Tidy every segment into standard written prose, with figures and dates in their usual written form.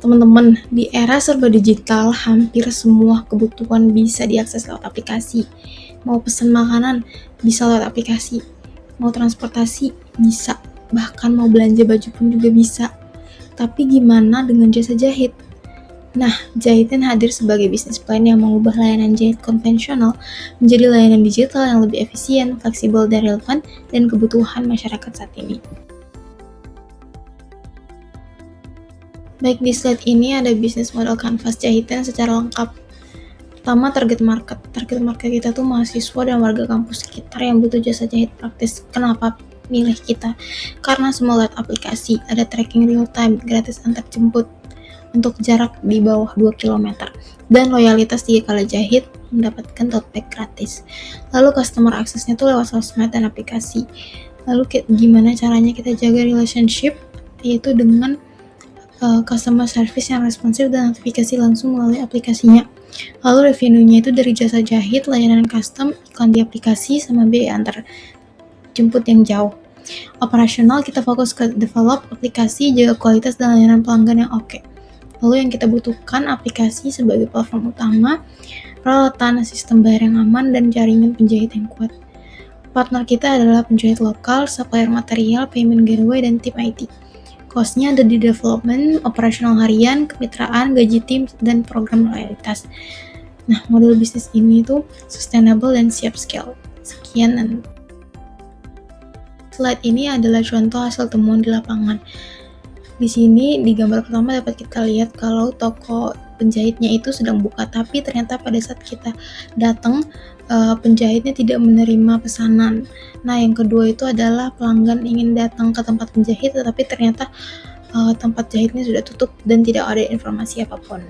Teman-teman, di era serba digital, hampir semua kebutuhan bisa diakses lewat aplikasi. Mau pesan makanan, bisa lewat aplikasi. Mau transportasi, bisa. Bahkan mau belanja baju pun juga bisa. Tapi gimana dengan jasa jahit? Nah, Jahitin hadir sebagai bisnis plan yang mengubah layanan jahit konvensional menjadi layanan digital yang lebih efisien, fleksibel, dan relevan dan kebutuhan masyarakat saat ini. Baik, di slide ini ada bisnis model kanvas Jahitan secara lengkap. Pertama, target market. Target market kita tuh mahasiswa dan warga kampus sekitar yang butuh jasa jahit praktis. Kenapa milih kita? Karena semua lewat aplikasi, ada tracking real time, gratis antar jemput untuk jarak di bawah 2 km, dan loyalitas 3 kali jahit mendapatkan tote bag gratis. Lalu customer aksesnya tuh lewat sosmed dan aplikasi. Lalu gimana caranya kita jaga relationship? Yaitu dengan customer service yang responsif dan notifikasi langsung melalui aplikasinya. Lalu revenue-nya itu dari jasa jahit, layanan custom, iklan di aplikasi, sama biaya antar jemput yang jauh. Operasional, kita fokus ke develop aplikasi, jaga kualitas dan layanan pelanggan yang oke. Lalu yang kita butuhkan, aplikasi sebagai platform utama, peralatan, sistem bayar yang aman, dan jaringan penjahit yang kuat. Partner kita adalah penjahit lokal, supplier material, payment gateway, dan tim IT. Cost-nya ada di development, operasional harian, kemitraan, gaji tim, dan program loyalitas. Nah, model bisnis ini tuh sustainable dan siap scale. Sekian, dan slide ini adalah contoh hasil temuan di lapangan. Di sini, di gambar pertama dapat kita lihat kalau toko penjahitnya itu sedang buka, tapi ternyata pada saat kita datang, penjahitnya tidak menerima pesanan. Nah, yang kedua itu adalah pelanggan ingin datang ke tempat penjahit, tetapi ternyata tempat jahitnya sudah tutup dan tidak ada informasi apapun.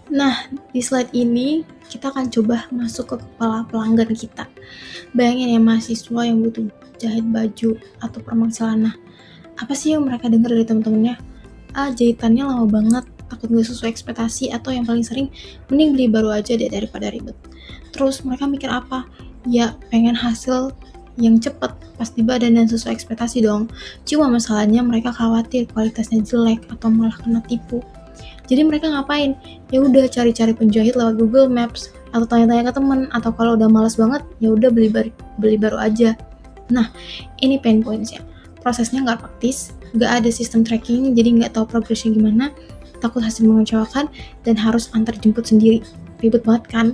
Nah, di slide ini kita akan coba masuk ke kepala pelanggan kita. Bayangin ya, mahasiswa yang butuh jahit baju atau permak celana. Apa sih yang mereka dengar dari teman-temannya? Jahitannya lama banget, takut gak sesuai ekspektasi, atau yang paling sering, mending beli baru aja deh daripada ribet. Terus mereka mikir apa? Ya, pengen hasil yang cepat, pas di badan dan sesuai ekspektasi dong. Cuma masalahnya mereka khawatir kualitasnya jelek atau malah kena tipu. Jadi mereka ngapain? Ya udah cari-cari penjahit lewat Google Maps atau tanya-tanya ke teman, atau kalau udah malas banget, ya udah beli baru aja. Nah, ini pain points-nya. Prosesnya nggak praktis, nggak ada sistem tracking, jadi nggak tahu progresnya gimana, takut hasil mengecewakan, dan harus antar jemput sendiri. Ribet banget kan?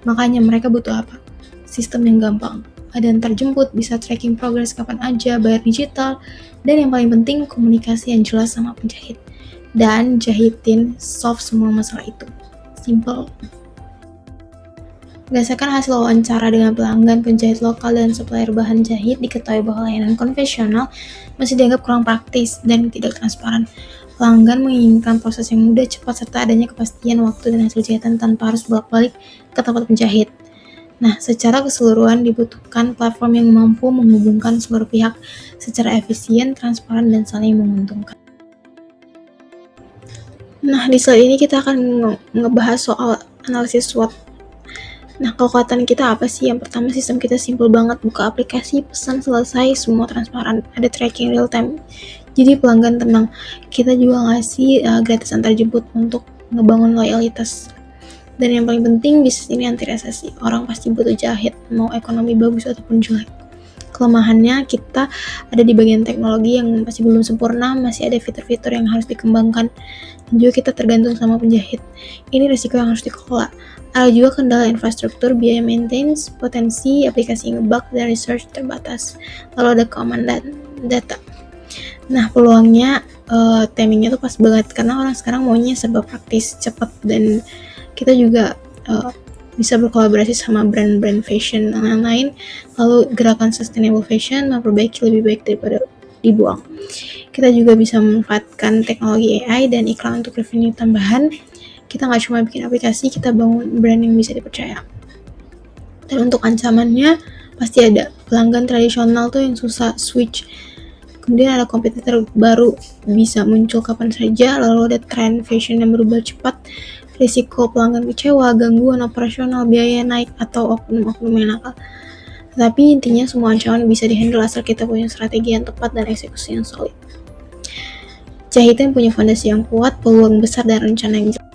Makanya mereka butuh apa? Sistem yang gampang. Ada antar jemput, bisa tracking progress kapan aja, bayar digital, dan yang paling penting komunikasi yang jelas sama penjahit. Dan Jahitin solve semua masalah itu. Simple. Berdasarkan hasil wawancara dengan pelanggan, penjahit lokal, dan supplier bahan jahit, diketahui bahwa layanan konvensional masih dianggap kurang praktis dan tidak transparan. Pelanggan menginginkan proses yang mudah, cepat, serta adanya kepastian waktu dan hasil jahitan tanpa harus bolak-balik ke tempat penjahit. Nah, secara keseluruhan dibutuhkan platform yang mampu menghubungkan seluruh pihak secara efisien, transparan, dan saling menguntungkan. Nah, di slide ini kita akan ngebahas soal analisis SWOT. Nah, kekuatan kita apa sih? Yang pertama, sistem kita simple banget. Buka aplikasi, pesan, selesai, semua transparan. Ada tracking real time. Jadi pelanggan tenang. Kita juga ngasih gratis antar jemput untuk ngebangun loyalitas. Dan yang paling penting, bisnis ini anti resesi. Orang pasti butuh jahit, mau ekonomi bagus ataupun jelek. Kelemahannya kita ada di bagian teknologi yang masih belum sempurna, masih ada fitur-fitur yang harus dikembangkan. Dan juga kita tergantung sama penjahit. Ini risiko yang harus dikelola. Ada juga kendala infrastruktur, biaya maintenance, potensi aplikasi ngebug, dan research terbatas. Lalu ada keamanan data. Nah, peluangnya timingnya tuh pas banget karena orang sekarang maunya serba praktis, cepat, dan kita juga bisa berkolaborasi sama brand-brand fashion dan lain-lain. Lalu gerakan sustainable fashion memperbaiki lebih baik daripada dibuang. Kita juga bisa memanfaatkan teknologi AI dan iklan untuk revenue tambahan. Kita nggak cuma bikin aplikasi, kita bangun brand yang bisa dipercaya. Dan untuk ancamannya pasti ada. Pelanggan tradisional tuh yang susah switch. Kemudian ada kompetitor baru bisa muncul kapan saja. Lalu ada tren fashion yang berubah cepat. Risiko pelanggan kecewa, gangguan operasional, biaya naik, atau oknum-oknum yang nakal. Tapi intinya semua ancaman bisa dihandle asal kita punya strategi yang tepat dan eksekusi yang solid. Jahitin punya fondasi yang kuat, peluang besar, dan rencana yang jelas.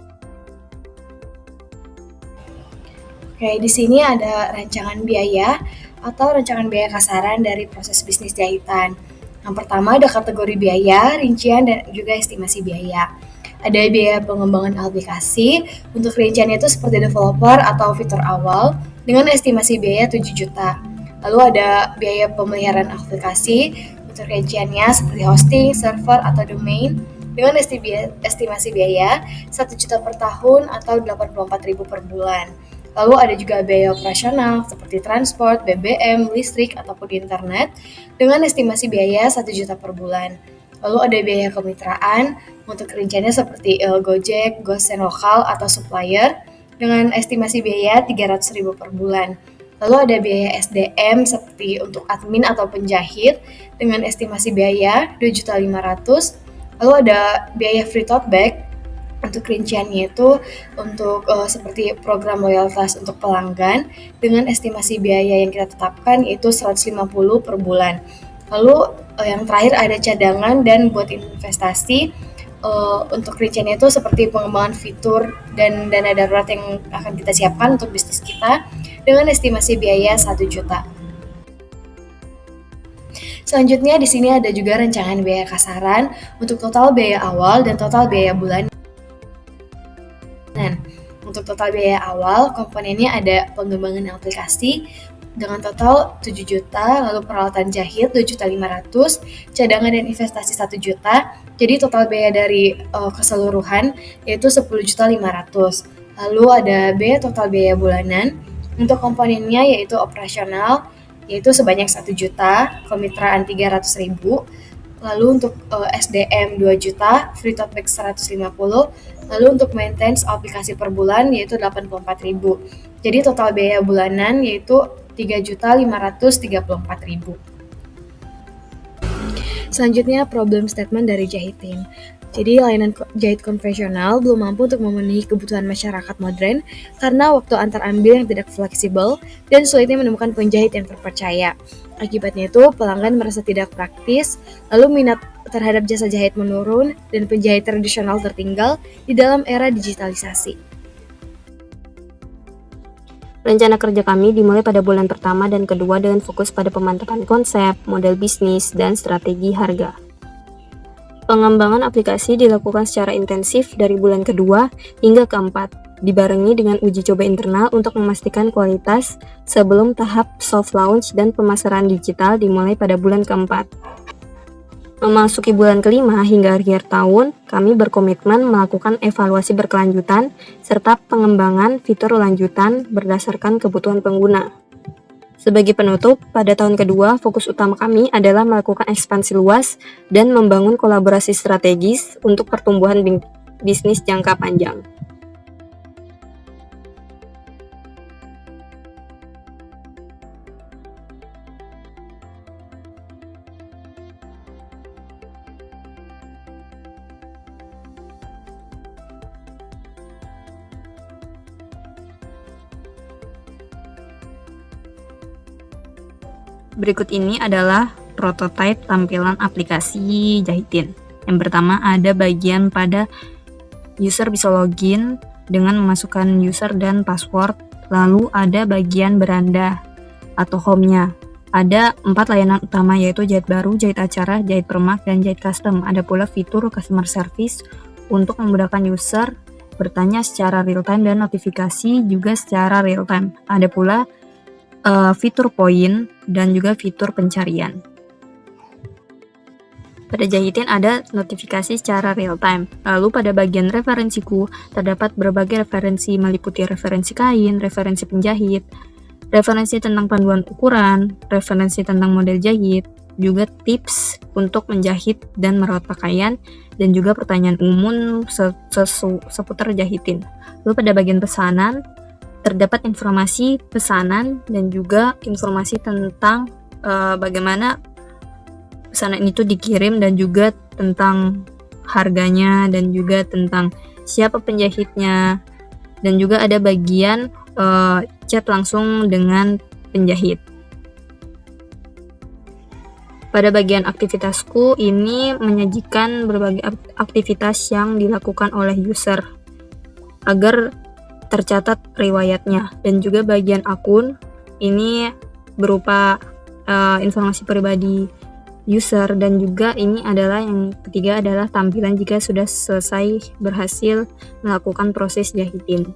Oke, di sini ada rancangan biaya atau rancangan biaya kasaran dari proses bisnis jahitan. Yang pertama ada kategori biaya, rincian, dan juga estimasi biaya. Ada biaya pengembangan aplikasi, untuk rinciannya itu seperti developer atau fitur awal, dengan estimasi biaya 7 juta. Lalu ada biaya pemeliharaan aplikasi, untuk rinciannya seperti hosting, server, atau domain, dengan estimasi biaya 1 juta per tahun atau 84.000 per bulan. Lalu ada juga biaya operasional seperti transport, BBM, listrik, ataupun internet dengan estimasi biaya 1 juta per bulan. Lalu ada biaya kemitraan untuk rinciannya seperti Gojek, GoSend lokal, atau supplier dengan estimasi biaya 300.000 per bulan. Lalu ada biaya SDM seperti untuk admin atau penjahit dengan estimasi biaya 2.500.000. Lalu ada biaya free tote bag untuk rinciannya itu untuk seperti program loyalitas untuk pelanggan dengan estimasi biaya yang kita tetapkan yaitu 150 per bulan. Lalu yang terakhir ada cadangan dan buat investasi. Untuk rinciannya itu seperti pengembangan fitur dan dana darurat yang akan kita siapkan untuk bisnis kita dengan estimasi biaya 1 juta. Selanjutnya di sini ada juga rancangan biaya kasaran untuk total biaya awal dan total biaya bulanan. Untuk total biaya awal, komponennya ada pengembangan aplikasi dengan total 7 juta, lalu peralatan jahit 2.500.000, cadangan dan investasi 1 juta. Jadi total biaya dari keseluruhan yaitu 10.500.000. Lalu ada biaya total biaya bulanan. Untuk komponennya yaitu operasional yaitu sebanyak 1 juta, kemitraan 300.000, lalu untuk SDM 2 juta, free tote bag 150, lalu untuk maintenance aplikasi per bulan yaitu 84.000. Jadi total biaya bulanan yaitu 3.534.000. Selanjutnya problem statement dari Jahitin. Jadi layanan jahit konvensional belum mampu untuk memenuhi kebutuhan masyarakat modern karena waktu antar ambil yang tidak fleksibel dan sulitnya menemukan penjahit yang terpercaya. Akibatnya itu pelanggan merasa tidak praktis, lalu minat terhadap jasa jahit menurun dan penjahit tradisional tertinggal di dalam era digitalisasi. Rencana kerja kami dimulai pada bulan pertama dan kedua dengan fokus pada pemantapan konsep, model bisnis, dan strategi harga. Pengembangan aplikasi dilakukan secara intensif dari bulan kedua hingga keempat, dibarengi dengan uji coba internal untuk memastikan kualitas sebelum tahap soft launch dan pemasaran digital dimulai pada bulan keempat. Memasuki bulan kelima hingga akhir tahun, kami berkomitmen melakukan evaluasi berkelanjutan serta pengembangan fitur lanjutan berdasarkan kebutuhan pengguna. Sebagai penutup, pada tahun kedua, fokus utama kami adalah melakukan ekspansi luas dan membangun kolaborasi strategis untuk pertumbuhan bisnis jangka panjang. Berikut ini adalah prototipe tampilan aplikasi Jahitin. Yang pertama ada bagian pada user bisa login dengan memasukkan user dan password. Lalu ada bagian beranda atau home-nya. Ada 4 layanan utama yaitu jahit baru, jahit acara, jahit permak, dan jahit custom. Ada pula fitur customer service untuk memudahkan user bertanya secara real time dan notifikasi juga secara real time. Ada pula fitur poin dan juga fitur pencarian. Pada Jahitin ada notifikasi secara real time. Lalu pada bagian referensiku terdapat berbagai referensi meliputi referensi kain, referensi penjahit, referensi tentang panduan ukuran, referensi tentang model jahit, juga tips untuk menjahit dan merawat pakaian, dan juga pertanyaan umum seputar Jahitin. Lalu pada bagian pesanan terdapat informasi pesanan dan juga informasi tentang bagaimana pesanan itu dikirim dan juga tentang harganya dan juga tentang siapa penjahitnya, dan juga ada bagian chat langsung dengan penjahit. Pada bagian aktivitasku ini menyajikan berbagai aktivitas yang dilakukan oleh user agar tercatat riwayatnya, dan juga bagian akun ini berupa informasi pribadi user, dan juga ini adalah yang ketiga adalah tampilan jika sudah selesai berhasil melakukan proses jahitin.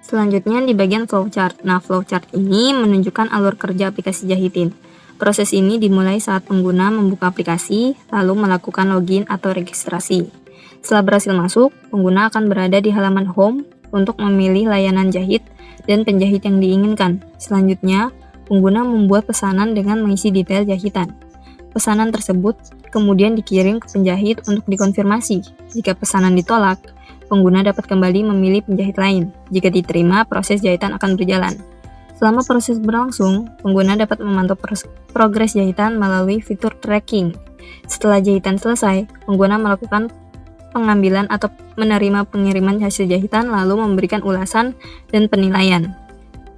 Selanjutnya di bagian flowchart. Nah, flowchart ini menunjukkan alur kerja aplikasi Jahitin. Proses ini dimulai saat pengguna membuka aplikasi, lalu melakukan login atau registrasi. Setelah berhasil masuk, pengguna akan berada di halaman home untuk memilih layanan jahit dan penjahit yang diinginkan. Selanjutnya, pengguna membuat pesanan dengan mengisi detail jahitan. Pesanan tersebut kemudian dikirim ke penjahit untuk dikonfirmasi. Jika pesanan ditolak, pengguna dapat kembali memilih penjahit lain. Jika diterima, proses jahitan akan berjalan. Selama proses berlangsung, pengguna dapat memantau progres jahitan melalui fitur tracking. Setelah jahitan selesai, pengguna melakukan pengambilan atau menerima pengiriman hasil jahitan lalu memberikan ulasan dan penilaian.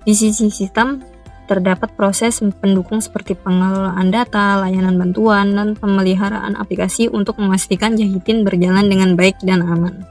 Di sisi sistem, terdapat proses pendukung seperti pengelolaan data, layanan bantuan, dan pemeliharaan aplikasi untuk memastikan jahitin berjalan dengan baik dan aman.